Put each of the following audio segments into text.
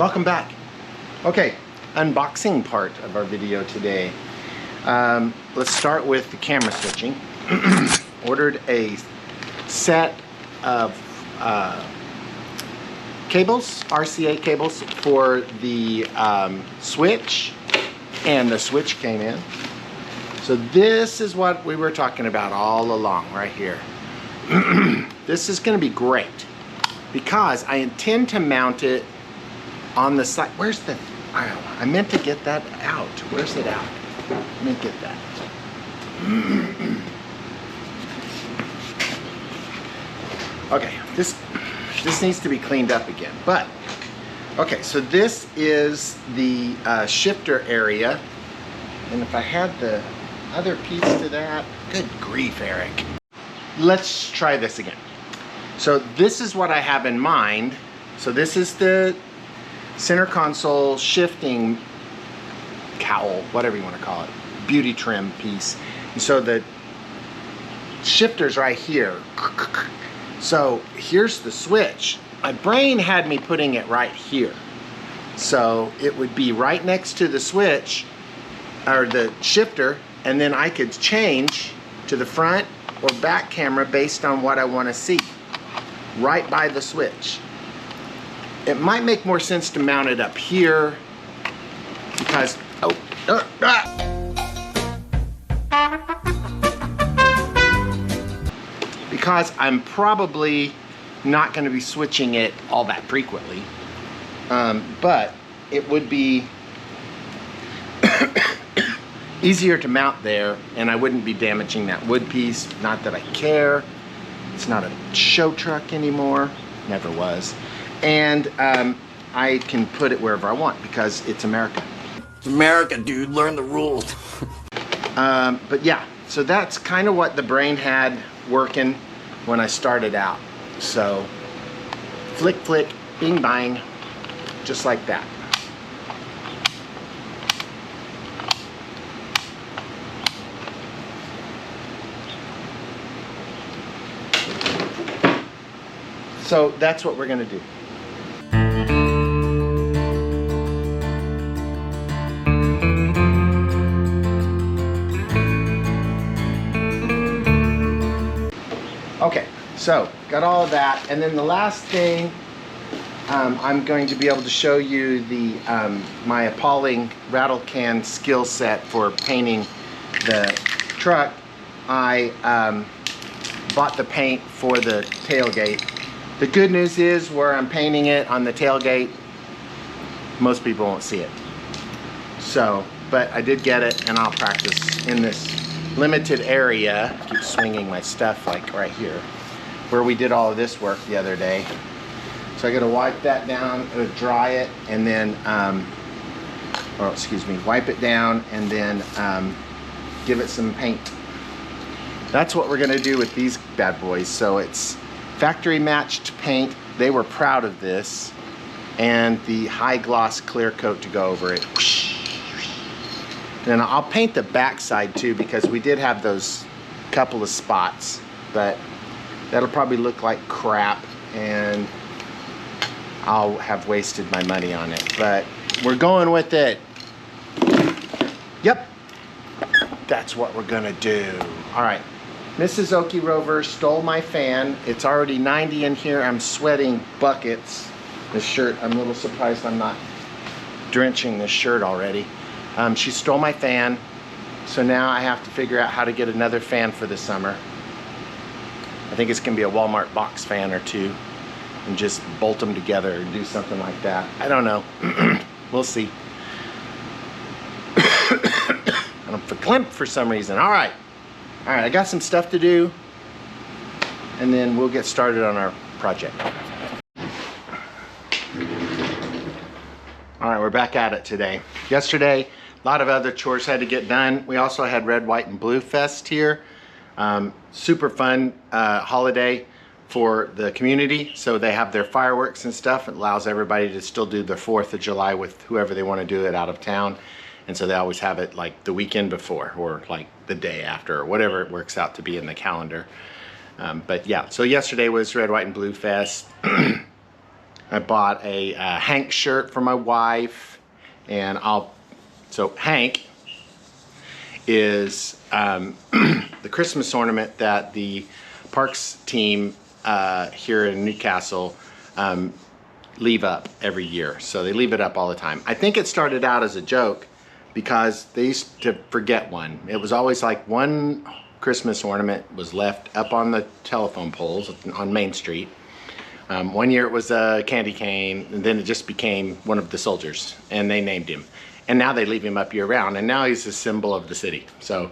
Welcome back. Okay, unboxing part of our video today. Let's start with the camera switching. Ordered a set of cables, RCA cables for the switch, and the switch came in. So this is what we were talking about all along, right here. This is going to be great because I intend to mount it on the side. Where's the, I meant to get that out. Where's it out? Let me get that. Okay, this needs to be cleaned up again, but okay, so this is the shifter area, and if I had the other piece to that, good grief, Eric. Let's try this again. So this is what I have in mind. So this is the center console shifting cowl, whatever you want to call it, beauty trim piece. And so the shifter's right here. So here's the switch. My brain had me putting it right here. So it would be right next to the switch, or the shifter, and then I could change to the front or back camera based on what I want to see, right by the switch. It might make more sense to mount it up here because, because I'm probably not going to be switching it all that frequently, but it would be easier to mount there, and I wouldn't be damaging that wood piece. Not that I care. It's not a show truck anymore, never was. And I can put it wherever I want because it's America. It's America, dude. Learn the rules. But yeah, so that's kind of what the brain had working when I started out. So flick, flick, bing, bang, just like that. So that's what we're going to do. Okay, so got all of that, and then the last thing, I'm going to be able to show you the my appalling rattle can skill set for painting the truck. I bought the paint for the tailgate. The good news is where I'm painting it on the tailgate, most people won't see it. So, but I did get it, and I'll practice in this limited area. I keep swinging my stuff like right here, where we did all of this work the other day. So I gotta wipe that down, dry it, and then, or excuse me, wipe it down and then give it some paint. That's what we're gonna do with these bad boys. So it's factory matched paint. They were proud of this, and the high gloss clear coat to go over it. And I'll paint the back side too, because we did have those couple of spots, but that'll probably look like crap and I'll have wasted my money on it, but we're going with it. Yep, that's what we're gonna do. All right, Mrs. Okierover stole my fan. It's already 90 in here. I'm sweating buckets. This shirt, I'm a little surprised I'm not drenching this shirt already. She stole my fan, so now I have to figure out how to get another fan for the summer. I think it's gonna be a Walmart box fan or two, and just bolt them together or do something like that. I don't know. We'll see. I'm verklempt for some reason. All right, I got some stuff to do, and then we'll get started on our project. All right, we're back at it today. Yesterday, a lot of other chores had to get done. We also had Red, White, and Blue Fest here. Super fun holiday for the community. So they have their fireworks and stuff. It allows everybody to still do their 4th of July with whoever they want to do it out of town. And so they always have it like the weekend before, or like the day after, or whatever it works out to be in the calendar. But yeah, so yesterday was Red, White, and Blue Fest. I bought a Hank shirt for my wife, and so Hank is the Christmas ornament that the parks team here in Newcastle leave up every year. So they leave it up all the time. I think it started out as a joke because they used to forget one. It was always like one Christmas ornament was left up on the telephone poles on Main Street. One year it was a candy cane, and then it just became one of the soldiers, and they named him. And now they leave him up year round, and now he's a symbol of the city. So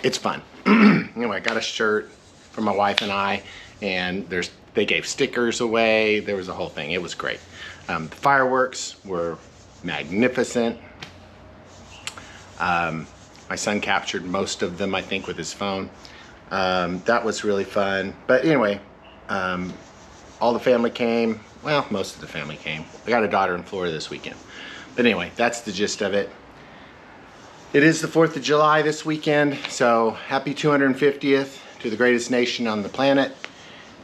it's fun. Anyway, I got a shirt for my wife and I, and they gave stickers away. There was a whole thing. It was great. The fireworks were magnificent. My son captured most of them, I think, with his phone. That was really fun. But anyway, all the family came. Well, most of the family came. I got a daughter in Florida this weekend. But anyway, that's the gist of it. It is the 4th of July this weekend, so happy 250th to the greatest nation on the planet.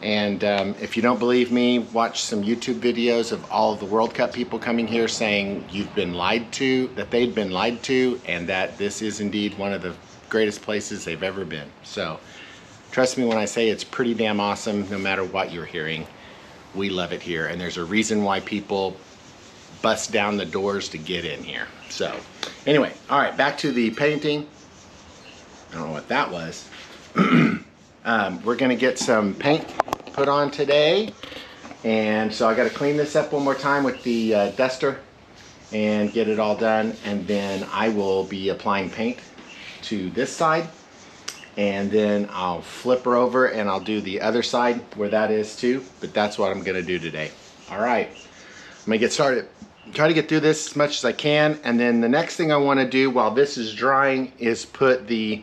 And if you don't believe me, watch some YouTube videos of all of the World Cup people coming here saying you've been lied to, that they'd been lied to, and that this is indeed one of the greatest places they've ever been. So trust me when I say it's pretty damn awesome, no matter what you're hearing. We love it here, and there's a reason why people bust down the doors to get in here. So anyway, all right, back to the painting. I don't know what that was. We're gonna get some paint put on today, and so I got to clean this up one more time with the duster and get it all done, and then I will be applying paint to this side, and then I'll flip her over and I'll do the other side where that is too. But that's what I'm gonna do today. All right, I'm gonna get started. Try to get through this as much as I can, and then the next thing I want to do while this is drying is put the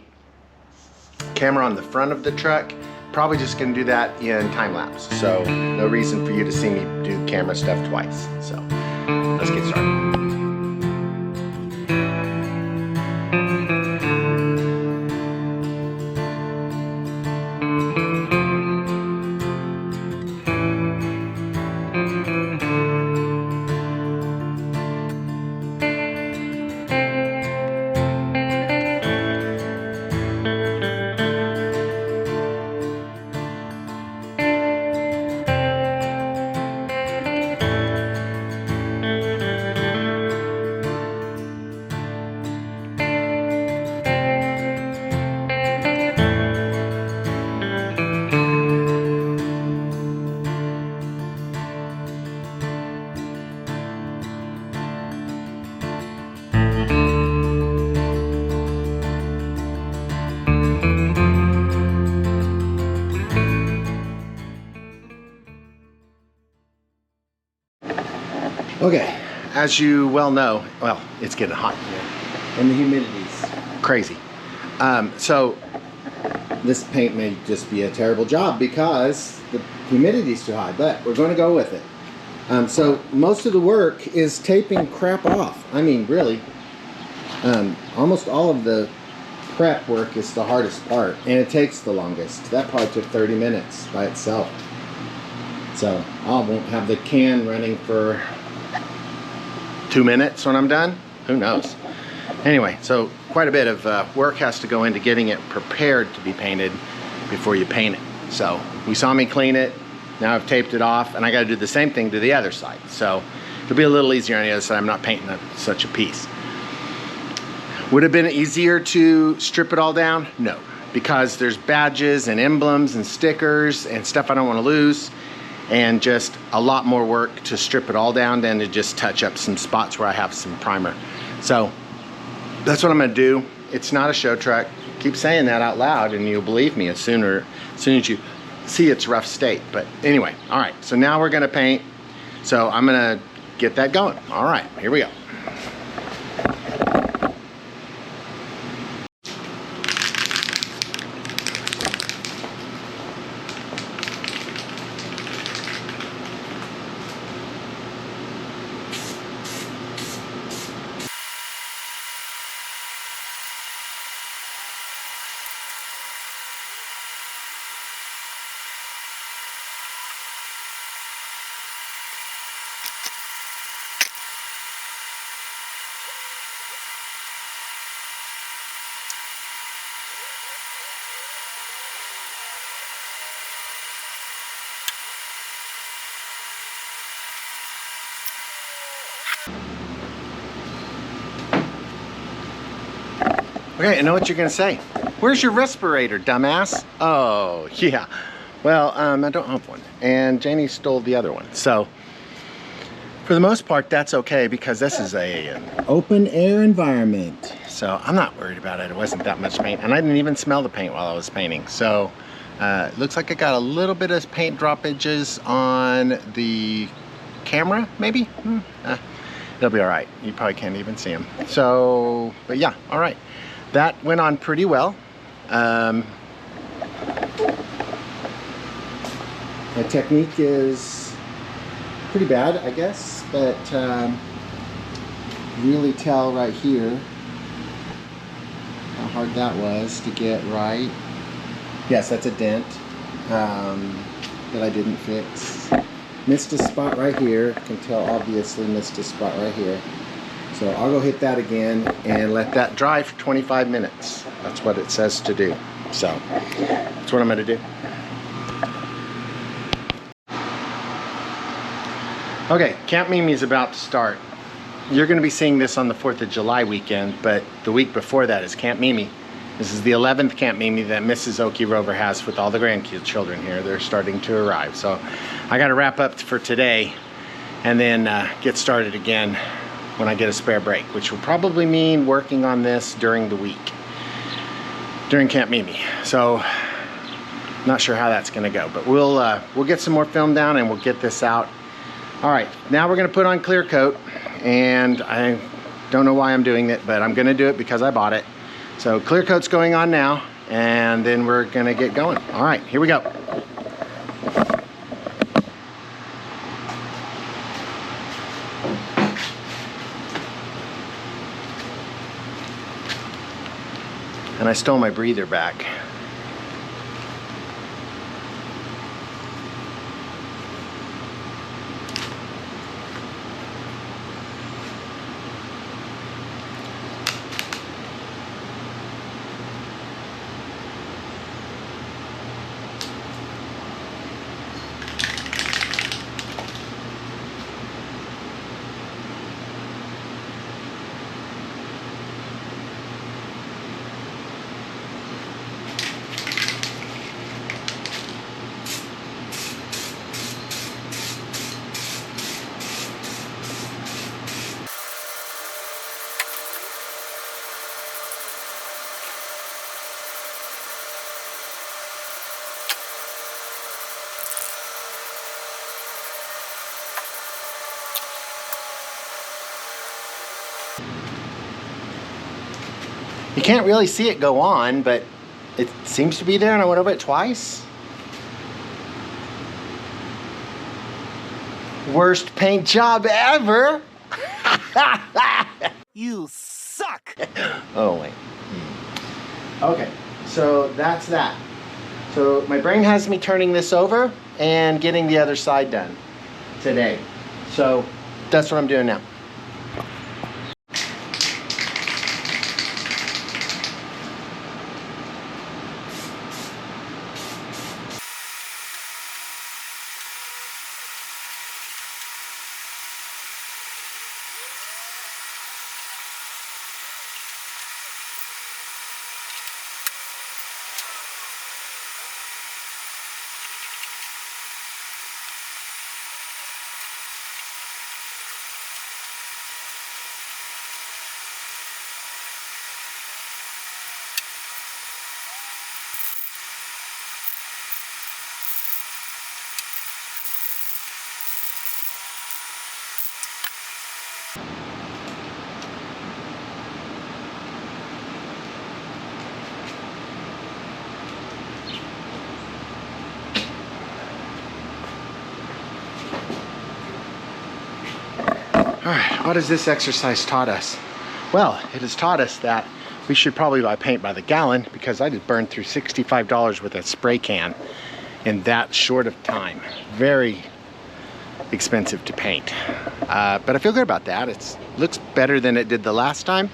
camera on the front of the truck. Probably just gonna do that in time lapse, so no reason for you to see me do camera stuff twice. So let's get started. Okay, as you well know, well, it's getting hot here, and the humidity's crazy. So this paint may just be a terrible job because the humidity's too high, but we're going to go with it. So most of the work is taping crap off. I mean, really, almost all of the prep work is the hardest part, and it takes the longest. That probably took 30 minutes by itself. So I won't have the can running for 2 minutes when I'm done. Who knows? Anyway, so quite a bit of work has to go into getting it prepared to be painted before you paint it. So we saw me clean it. Now I've taped it off, and I got to do the same thing to the other side. So it'll be a little easier on the other side. I'm not painting such a piece. Would it have been easier to strip it all down? No, because there's badges and emblems and stickers and stuff I don't want to lose, and just a lot more work to strip it all down than to just touch up some spots where I have some primer. So that's what I'm gonna do. It's not a show truck. Keep saying that out loud and you'll believe me as soon as you see its rough state. But anyway, all right, so now we're gonna paint. So I'm gonna get that going. All right, here we go. Okay, I know what you're gonna say. Where's your respirator, dumbass? Oh, yeah. Well, I don't have one. And Janie stole the other one. So, for the most part, that's okay because this is an open air environment. So, I'm not worried about it. It wasn't that much paint. And I didn't even smell the paint while I was painting. So, it looks like I got a little bit of paint droppages on the camera, maybe? It'll be all right. You probably can't even see them. So, but yeah, all right. That went on pretty well. My technique is pretty bad, I guess, but really tell right here how hard that was to get right. Yes, that's a dent that I didn't fix. Missed a spot right here. Can tell obviously missed a spot right here. So I'll go hit that again and let that dry for 25 minutes. That's what it says to do. So that's what I'm gonna do. Okay, Camp Mimi's about to start. You're gonna be seeing this on the 4th of July weekend, but the week before that is Camp Mimi. This is the 11th Camp Mimi that Mrs. Okierover has with all the grandchildren here. They're starting to arrive. So I gotta wrap up for today and then get started again when I get a spare break, which will probably mean working on this during the week, during Camp Mimi. So, not sure how that's gonna go, but we'll get some more film down and we'll get this out. All right, now we're gonna put on clear coat, and I don't know why I'm doing it, but I'm gonna do it because I bought it. So clear coat's going on now, and then we're gonna get going. All right, here we go. And I stole my breather back. You can't really see it go on, but it seems to be there, and I went over it twice. Worst paint job ever. You suck! Oh, wait. Okay, so that's that. So my brain has me turning this over and getting the other side done today. So that's what I'm doing now. All right, what has this exercise taught us? Well, it has taught us that we should probably buy paint by the gallon, because I just burned through $65 with a spray can in that short of time. Very expensive to paint. But I feel good about that. It looks better than it did the last time.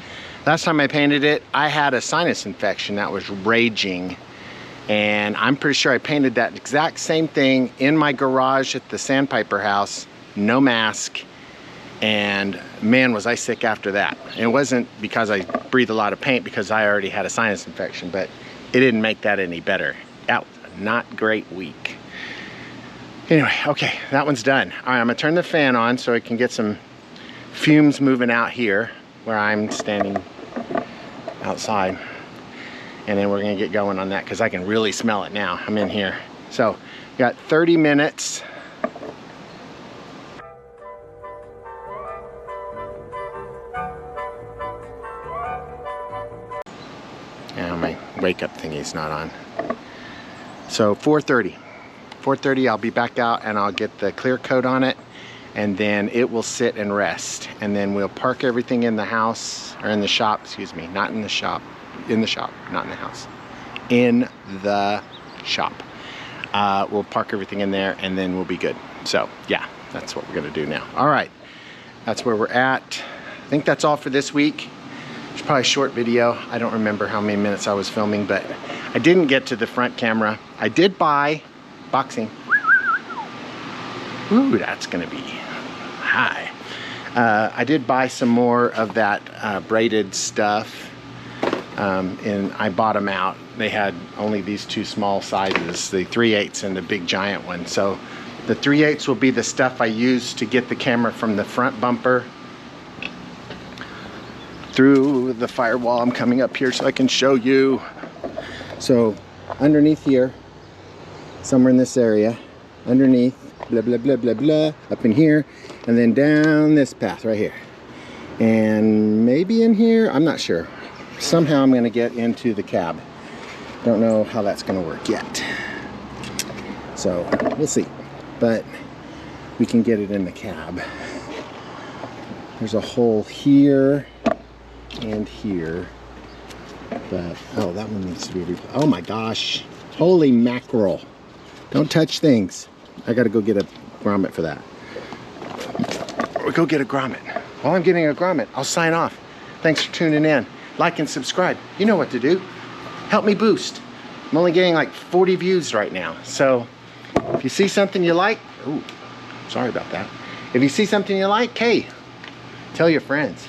Last time I painted it, I had a sinus infection that was raging. And I'm pretty sure I painted that exact same thing in my garage at the Sandpiper house, no mask. And man, was I sick after that. And it wasn't because I breathed a lot of paint, because I already had a sinus infection, but it didn't make that any better. That was a not great week. Anyway, okay, that one's done. All right, I'm gonna turn the fan on so I can get some fumes moving out here where I'm standing outside. And then we're gonna get going on that because I can really smell it now. I'm in here. So, got 30 minutes. Yeah, my wake up thingy's not on. So 4:30. 4:30 I'll be back out and I'll get the clear coat on it, and then it will sit and rest. And then we'll park everything in the house, or in the shop, excuse me, not in the shop. In the shop, not in the house. In the shop. We'll park everything in there and then we'll be good. So yeah, that's what we're gonna do now. All right, that's where we're at. I think that's all for this week. It's probably a short video. I don't remember how many minutes I was filming, but I didn't get to the front camera. I did buy boxing. Ooh, that's gonna be high. I did buy some more of that braided stuff, and I bought them out. They had only these two small sizes, the 3/8 and the big giant one. So the 3/8 will be the stuff I use to get the camera from the front bumper through the firewall. I'm coming up here so I can show you. So underneath here, somewhere in this area, underneath, blah, blah, blah, blah, blah, up in here, and then down this path right here. And maybe in here, I'm not sure. Somehow I'm gonna get into the cab. Don't know how that's gonna work yet. So we'll see, but we can get it in the cab. There's a hole here and here, but, oh, that one needs to be, oh my gosh, holy mackerel. Don't touch things. I gotta go get a grommet for that. Or go get a grommet. While I'm getting a grommet, I'll sign off. Thanks for tuning in. Like and subscribe. You know what to do. Help me boost. I'm only getting like 40 views right now. So if you see something you like, ooh, sorry about that. If you see something you like, hey, tell your friends.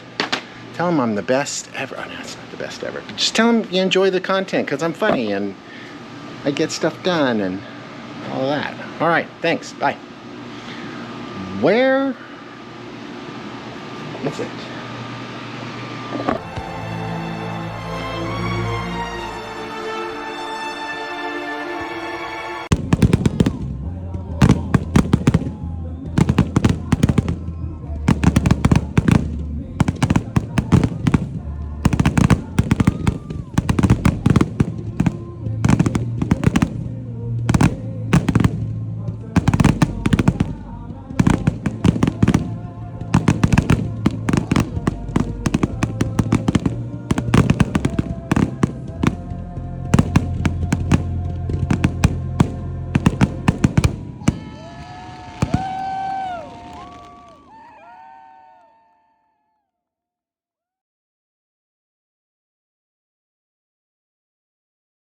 Tell them I'm the best ever. Oh, no, it's not the best ever. But just tell them you enjoy the content, because I'm funny and I get stuff done and all that. All right, thanks. Bye. Where is it?